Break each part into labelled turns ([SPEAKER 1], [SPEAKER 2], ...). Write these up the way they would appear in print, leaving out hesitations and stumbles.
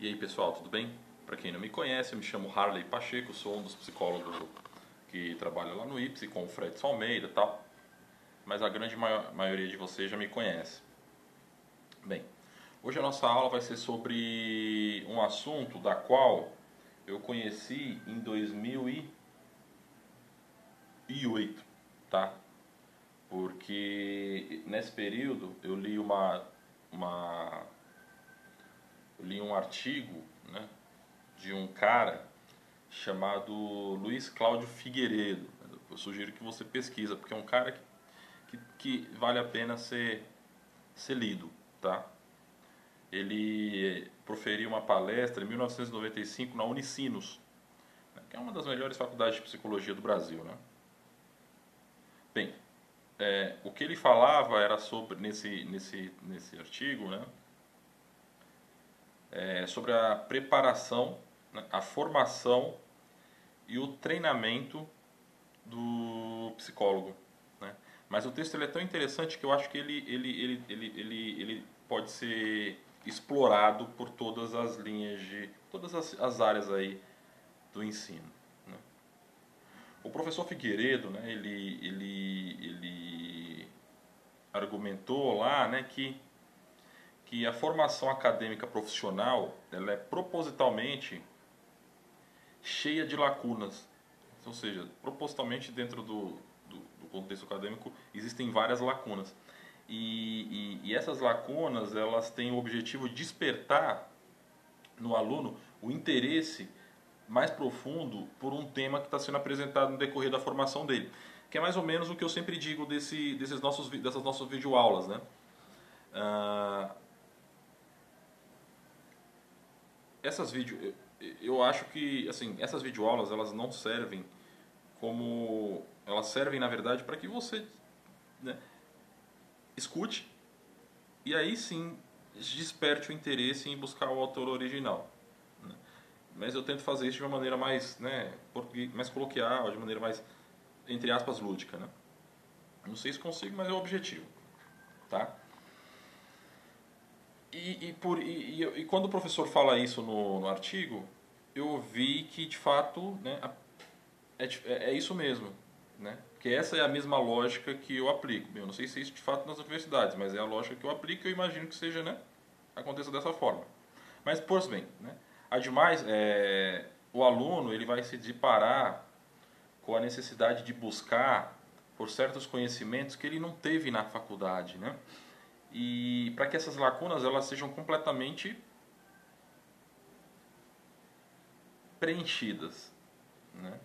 [SPEAKER 1] E aí pessoal, tudo bem? Para quem não me conhece, eu me chamo Harley Pacheco, sou um dos psicólogos que trabalha lá no IPSI com o Fred Almeida e tal, mas a grande maioria de vocês já me conhece. Bem, hoje a nossa aula vai ser sobre um assunto da qual eu conheci em 2008, tá? Porque nesse período eu li eu li um artigo, né, de um cara chamado Luiz Cláudio Figueiredo. Eu sugiro que você pesquisa, porque é um cara que vale a pena ser lido, tá? Ele proferiu uma palestra em 1995 na Unicinos, né, que é uma das melhores faculdades de psicologia do Brasil, né? Bem, o que ele falava era sobre, nesse artigo, né, sobre a preparação, né, a formação e o treinamento do psicólogo, né? Mas o texto ele é tão interessante que eu acho que ele pode ser explorado por todas as linhas todas as áreas aí do ensino, né? O professor Figueiredo, né, ele argumentou lá, né, que a formação acadêmica profissional ela é propositalmente cheia de lacunas. Ou seja, propositalmente dentro do contexto acadêmico existem várias lacunas. E essas lacunas elas têm o objetivo de despertar no aluno o interesse mais profundo por um tema que está sendo apresentado no decorrer da formação dele. Que é mais ou menos o que eu sempre digo dessas nossas videoaulas, né? Essas vídeo, eu acho que assim, essas videoaulas elas não servem como elas servem na verdade para que você, né, escute e aí sim desperte o interesse em buscar o autor original, né? Mas eu tento fazer isso de uma maneira mais, né, mais coloquial, de maneira mais, entre aspas, lúdica, né? Não sei se consigo, mas é o objetivo, tá? E quando o professor fala isso no artigo, eu vi que de fato, né, é isso mesmo, né? Porque essa é a mesma lógica que eu aplico. Eu não sei se é isso de fato nas universidades, mas é a lógica que eu aplico e eu imagino que seja, né, aconteça dessa forma. Mas, pois bem, né? Ademais, o aluno ele vai se deparar com a necessidade de buscar por certos conhecimentos que ele não teve na faculdade, né? E para que essas lacunas elas sejam completamente preenchidas, né?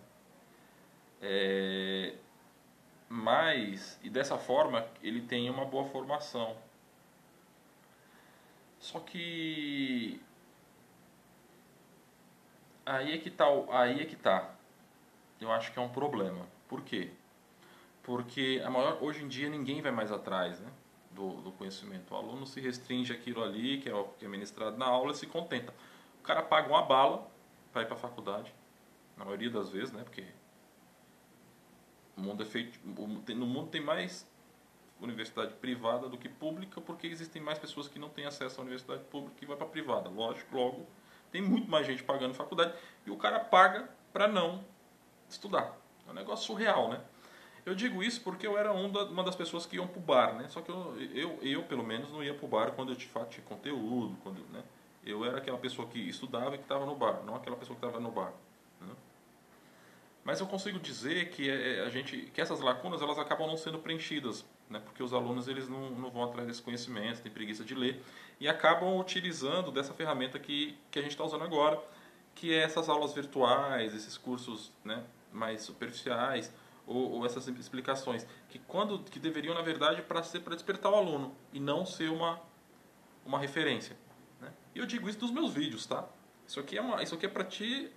[SPEAKER 1] Mas, e dessa forma, ele tem uma boa formação. Só que aí é que tá. Eu acho que é um problema. Por quê? Porque hoje em dia ninguém vai mais atrás, né, do conhecimento. O aluno se restringe àquilo ali, que é o que é ministrado na aula, e se contenta. O cara paga uma bala para ir para a faculdade, na maioria das vezes, né, porque o mundo é feito, no mundo tem mais universidade privada do que pública, porque existem mais pessoas que não têm acesso à universidade pública e vai para a privada. Lógico, logo, tem muito mais gente pagando faculdade e o cara paga para não estudar. É um negócio surreal, né? Eu digo isso porque eu era uma das pessoas que iam pro bar, né? Só que eu pelo menos, não ia pro bar quando eu de fato tinha conteúdo, quando, né? Eu era aquela pessoa que estudava e que estava no bar, não aquela pessoa que estava no bar, né? Mas eu consigo dizer que que essas lacunas elas acabam não sendo preenchidas, né? Porque os alunos eles não vão atrás desse conhecimento, têm preguiça de ler e acabam utilizando dessa ferramenta que a gente está usando agora, que é essas aulas virtuais, esses cursos, né, mais superficiais ou essas explicações que deveriam na verdade para despertar o aluno e não ser uma referência, né? E eu digo isso dos meus vídeos, tá? Isso aqui é para te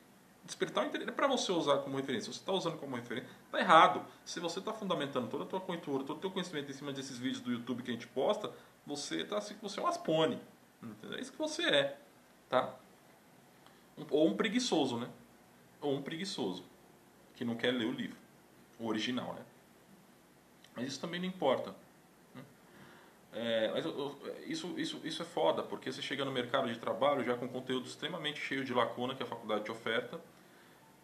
[SPEAKER 1] despertar o interesse, não é para você usar como referência. Se você está usando como referência, tá errado. Se você está fundamentando toda a tua cultura, todo o teu conhecimento em cima desses vídeos do YouTube que a gente posta, você tá assim, você é um aspone. Entendeu? É isso que você é, tá? Ou um preguiçoso, né? Ou um preguiçoso que não quer ler o livro, o original, né? Mas isso também não importa, né? Mas isso é foda, porque você chega no mercado de trabalho já com conteúdo extremamente cheio de lacuna que a faculdade te oferta.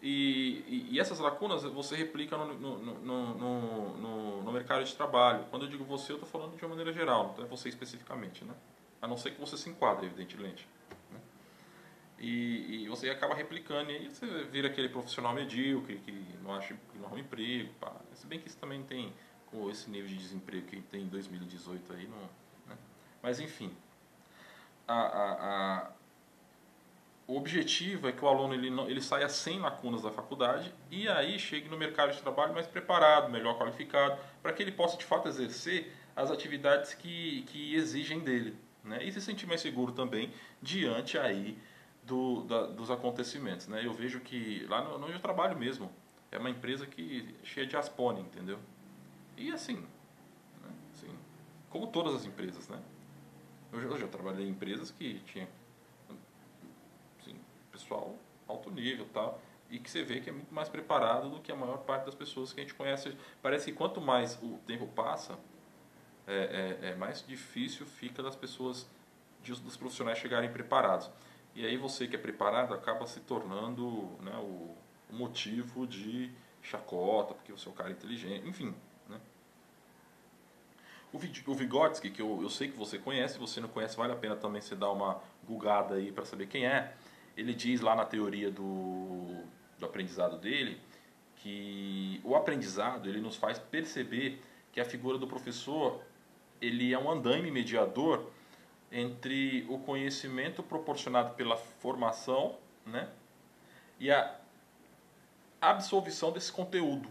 [SPEAKER 1] E essas lacunas você replica no mercado de trabalho. Quando eu digo você, eu estou falando de uma maneira geral, não é você especificamente, né? A não ser que você se enquadre, evidentemente. Né? E você acaba replicando, e aí você vira aquele profissional medíocre que não acha que não arruma emprego. Pá. Se bem que isso também tem, com esse nível de desemprego que tem em 2018 aí, não, né? Mas enfim, a, a, a, o objetivo é que o aluno ele saia sem lacunas da faculdade e aí chegue no mercado de trabalho mais preparado, melhor qualificado, para que ele possa de fato exercer as atividades que exigem dele, né? E se sentir mais seguro também diante aí dos acontecimentos, né? Eu vejo que lá onde eu trabalho mesmo é uma empresa que cheia de aspone, entendeu? E assim, né? Assim, como todas as empresas, né? Eu já trabalhei em empresas que tinha, assim, pessoal alto nível e tal, e que você vê que é muito mais preparado do que a maior parte das pessoas que a gente conhece. Parece que quanto mais o tempo passa, mais difícil fica das pessoas, dos profissionais chegarem preparados. E aí você que é preparado acaba se tornando, né, o motivo de chacota, porque você é um cara inteligente, enfim. Né? O Vygotsky, que eu sei que você conhece, se você não conhece, vale a pena também você dar uma googada aí para saber quem é. Ele diz lá na teoria do aprendizado dele que o aprendizado ele nos faz perceber que a figura do professor ele é um andaime mediador entre o conhecimento proporcionado pela formação, né, e a absorção desse conteúdo,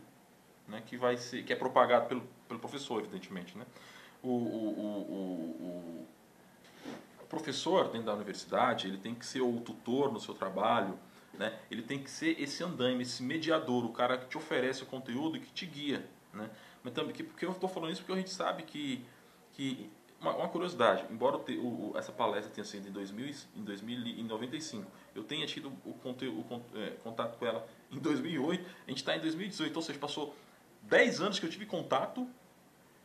[SPEAKER 1] né, que é propagado pelo professor, evidentemente, né. O professor dentro da universidade ele tem que ser o tutor no seu trabalho, né? Ele tem que ser esse andaime, esse mediador, o cara que te oferece o conteúdo e que te guia, né? Mas também, porque eu estou falando isso porque a gente sabe que uma curiosidade, embora essa palestra tenha sido em 2095, eu tenha tido contato com ela em 2008, a gente está em 2018, ou seja, passou 10 anos que eu tive contato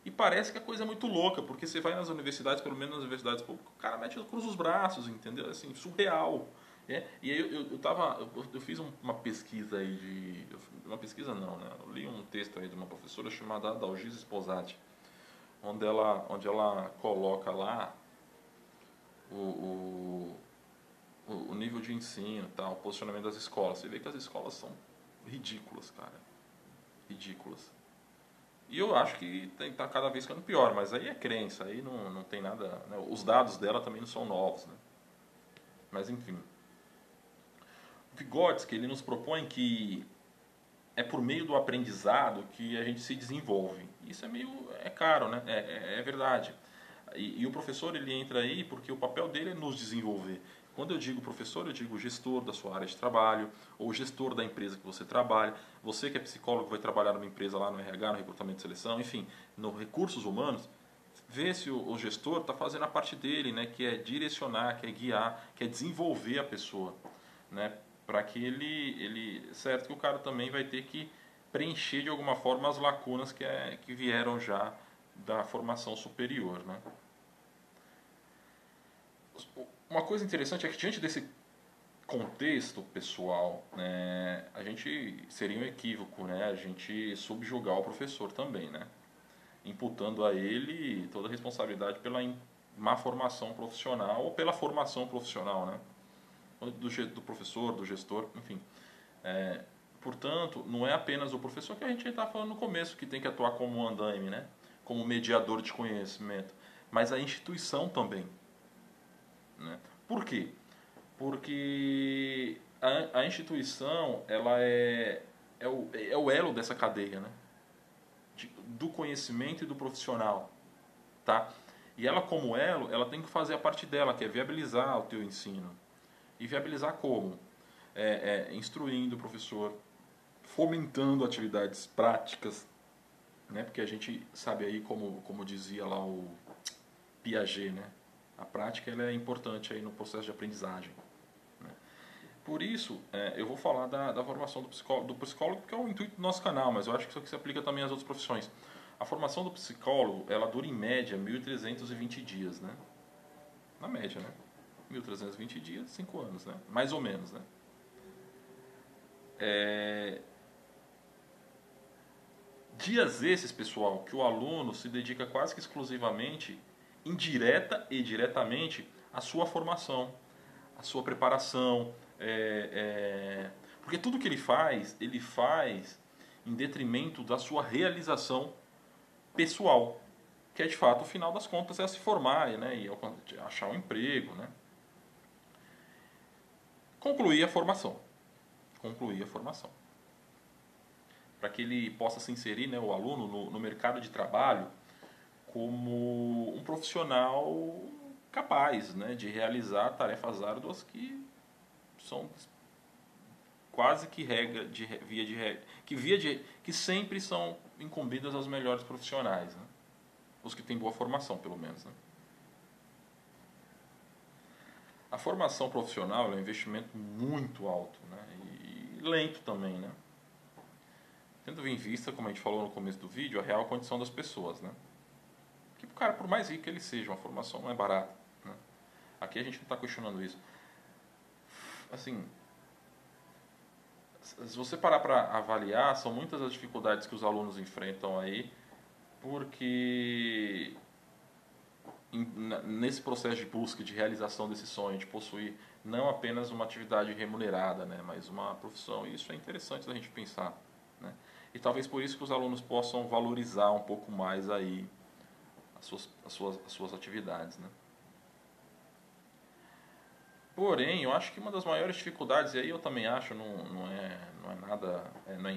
[SPEAKER 1] e parece que a coisa é muito louca, porque você vai nas universidades, pelo menos nas universidades públicas, o cara cruza os braços, entendeu? Assim, surreal. E aí eu fiz uma pesquisa aí uma pesquisa não, né? Eu li um texto aí de uma professora chamada Adalgisa Sposati, onde ela coloca lá o, o nível de ensino, tal, o posicionamento das escolas. Você vê que as escolas são ridículas, cara. Ridículas. E eu acho que está cada vez ficando pior, mas aí é crença, aí não tem nada. Né? Os dados dela também não são novos. Né? Mas enfim. O Vygotsky ele nos propõe que é por meio do aprendizado que a gente se desenvolve. Isso é caro, né? É verdade. E o professor ele entra aí porque o papel dele é nos desenvolver. Quando eu digo professor, eu digo gestor da sua área de trabalho, ou gestor da empresa que você trabalha. Você que é psicólogo vai trabalhar numa empresa lá no RH, no recrutamento e seleção, enfim, no recursos humanos, vê se o gestor está fazendo a parte dele, né, que é direcionar, que é guiar, que é desenvolver a pessoa, né, para que certo que o cara também vai ter que preencher de alguma forma as lacunas que vieram já da formação superior, né. Uma coisa interessante é que diante desse contexto pessoal, né, a gente seria um equívoco, né, a gente subjugar o professor também, né, imputando a ele toda a responsabilidade pela má formação profissional ou pela formação profissional, né, do professor, do gestor, enfim. Portanto, não é apenas o professor que a gente está falando no começo que tem que atuar como um andaime, né, como mediador de conhecimento, mas a instituição também. Né? Por quê? Porque a instituição ela é o elo dessa cadeia, né? Do conhecimento e do profissional. Tá? E ela como elo, ela tem que fazer a parte dela, que é viabilizar o teu ensino. E viabilizar como? Instruindo o professor, fomentando atividades práticas, né? Porque a gente sabe aí, como dizia lá o Piaget, né? A prática ela é importante aí no processo de aprendizagem. Né? Por isso, eu vou falar da formação do psicólogo, porque é o intuito do nosso canal, mas eu acho que isso aqui se aplica também às outras profissões. A formação do psicólogo, ela dura em média 1.320 dias, né? Na média, né? 1.320 dias, 5 anos, né? Mais ou menos, né? Dias esses, pessoal, que o aluno se dedica quase que exclusivamente, indireta e diretamente, à sua formação, à sua preparação. Porque tudo que ele faz em detrimento da sua realização pessoal, que é de fato, o final das contas, é se formar, né, e achar um emprego, né? Concluir a formação. Para que ele possa se inserir, né, o aluno, no mercado de trabalho como um profissional capaz, né, de realizar tarefas árduas que são quase que que sempre são incumbidas aos melhores profissionais, né? Os que têm boa formação, pelo menos, né? A formação profissional é um investimento muito alto, né? E lento também, né? Tendo em vista, como a gente falou no começo do vídeo, a real condição das pessoas, né? Que, cara, por mais rico que ele seja, uma formação não é barata, né? Aqui a gente não está questionando isso. Assim, se você parar para avaliar, são muitas as dificuldades que os alunos enfrentam aí, porque nesse processo de busca, de realização desse sonho, de possuir não apenas uma atividade remunerada, né, mas uma profissão, e isso é interessante da gente pensar, né? E talvez por isso que os alunos possam valorizar um pouco mais aí as suas atividades, né? Porém, eu acho que uma das maiores dificuldades, e aí eu também acho, não é nada,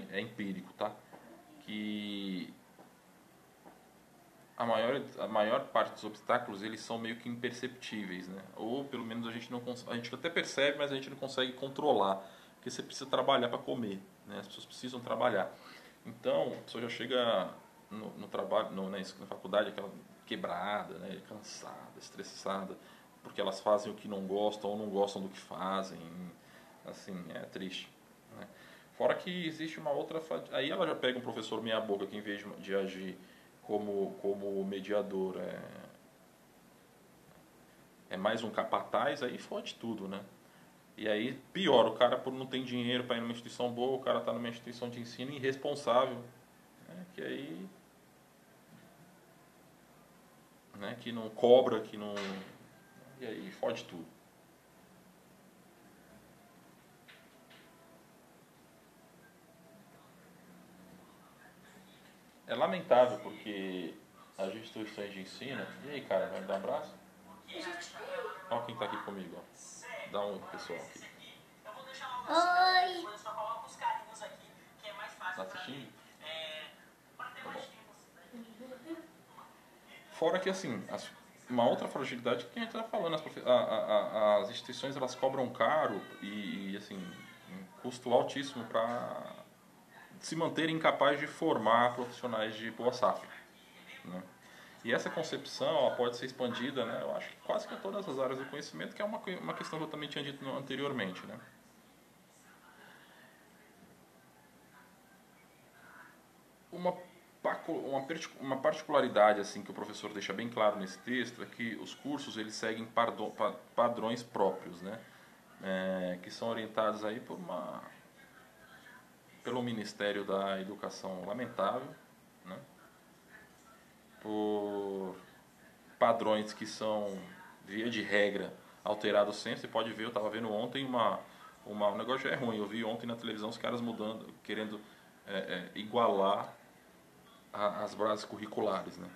[SPEAKER 1] é empírico, tá? Que a maior parte dos obstáculos, eles são meio que imperceptíveis, né? Ou pelo menos a gente até percebe, mas a gente não consegue controlar, porque você precisa trabalhar para comer, né? As pessoas precisam trabalhar. Então, a pessoa já chega no trabalho, na faculdade, aquela quebrada, né? Cansada, estressada, porque elas fazem o que não gostam ou não gostam do que fazem. Assim, é triste, né? Fora que existe uma outra... Aí ela já pega um professor meia boca que, em vez de agir como mediador, é mais um capataz, aí fode tudo, né? E aí, pior, o cara, por não ter dinheiro para ir numa instituição boa, o cara está numa instituição de ensino irresponsável, né? Que aí, né? Que não cobra, que não... E aí fode tudo. É lamentável, porque as instituições de ensino... E aí, cara, vai me dar um abraço? Olha quem está aqui comigo, ó. Dá um pessoal aqui.
[SPEAKER 2] Oi!
[SPEAKER 1] Tá assistindo? Tá bom. Fora que, assim, uma outra fragilidade que a gente está falando, as instituições, elas cobram caro e assim, um custo altíssimo para se manterem capazes de formar profissionais de boa safra, né? E essa concepção, ela pode ser expandida, né, eu acho que quase que a todas as áreas do conhecimento, que é uma questão que eu também tinha dito anteriormente, né? Uma, uma particularidade assim que o professor deixa bem claro nesse texto é que os cursos eles seguem padrões próprios, né? Que são orientados aí pelo Ministério da Educação, lamentável, né? Por padrões que são, via de regra, alterados sempre. Você pode ver, eu estava vendo ontem um negócio já é ruim. Eu vi ontem na televisão os caras mudando, querendo igualar as bases curriculares, né?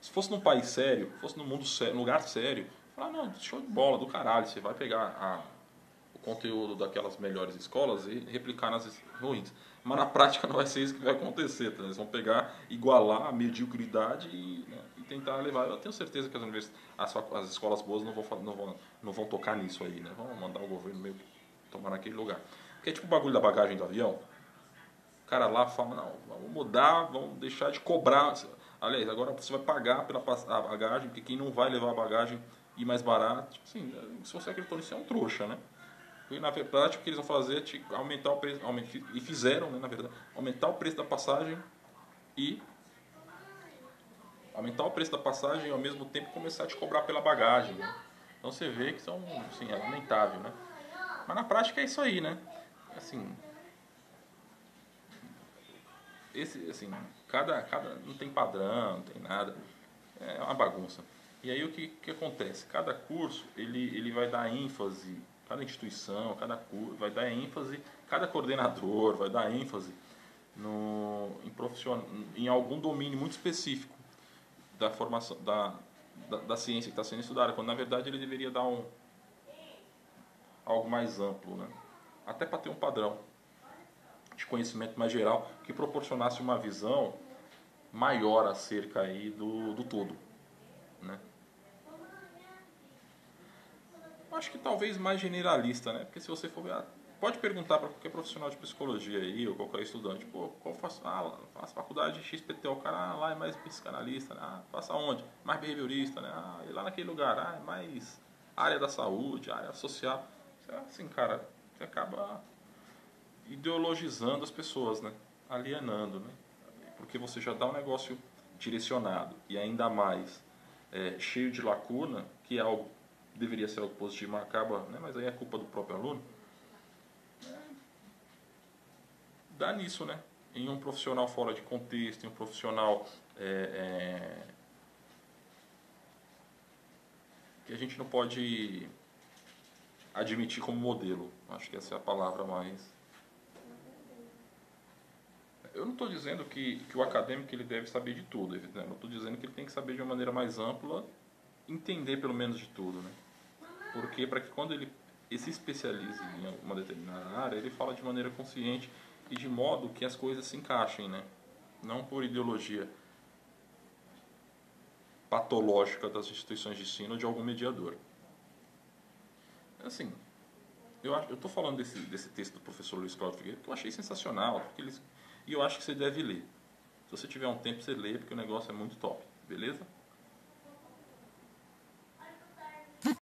[SPEAKER 1] Se fosse num país sério, fosse num mundo sério, num lugar sério, falar, não, show de bola, do caralho, você vai pegar o conteúdo daquelas melhores escolas e replicar nas ruins. Mas na prática não vai ser isso que vai acontecer, tá? Eles vão pegar, igualar a mediocridade né, e tentar levar. Eu tenho certeza que as escolas boas não vão tocar nisso aí, né? Vão mandar o governo meio que tomar naquele lugar. Porque é tipo o bagulho da bagagem do avião. O cara lá fala, não, vamos mudar, vamos deixar de cobrar. Aliás, agora você vai pagar pela a bagagem, porque quem não vai levar a bagagem e mais barato, tipo assim, se você acreditou nisso, é um trouxa, né? E na verdade o que eles vão fazer é aumentar o preço, e fizeram, né, na verdade, aumentar o preço da passagem e aumentar o preço da passagem e ao mesmo tempo começar a te cobrar pela bagagem, né? Então você vê que são, assim, é lamentável, né? Mas na prática é isso aí, né? Assim, assim, cada não tem padrão, não tem nada, é uma bagunça. E aí o que acontece? Cada curso ele vai dar ênfase, cada instituição, cada curso vai dar ênfase, cada coordenador vai dar ênfase em algum domínio muito específico da formação da ciência que está sendo estudada, quando na verdade ele deveria dar algo mais amplo, né? Até para ter um padrão de conhecimento mais geral que proporcionasse uma visão maior acerca aí do todo, né? Eu acho que talvez mais generalista, né? Porque se você for ver, pode perguntar para qualquer profissional de psicologia aí, ou qualquer estudante, pô, qual faço? Faço faculdade de XPT, o cara, lá é mais psicanalista, né? Faça onde? Mais behaviorista, né? E lá naquele lugar, é mais área da saúde, área social. Assim, cara, você acaba ideologizando as pessoas, né? Alienando, né? Porque você já dá um negócio direcionado e ainda mais cheio de lacuna, que é algo deveria ser algo positivo, mas acaba, né? Mas aí é culpa do próprio aluno. Dá nisso, né? Em um profissional fora de contexto, em um profissional que a gente não pode admitir como modelo. Acho que essa é a palavra mais. Eu não estou dizendo que o acadêmico ele deve saber de tudo, né? Eu estou dizendo que ele tem que saber de uma maneira mais ampla, entender pelo menos de tudo, né? Porque para que quando ele se especialize em uma determinada área, ele fala de maneira consciente e de modo que as coisas se encaixem, né? Não por ideologia patológica das instituições de ensino ou de algum mediador. Assim, eu estou falando desse texto do professor Luiz Cláudio Figueiredo que eu achei sensacional, e eu acho que você deve ler. Se você tiver um tempo, você lê, porque o negócio é muito top, beleza?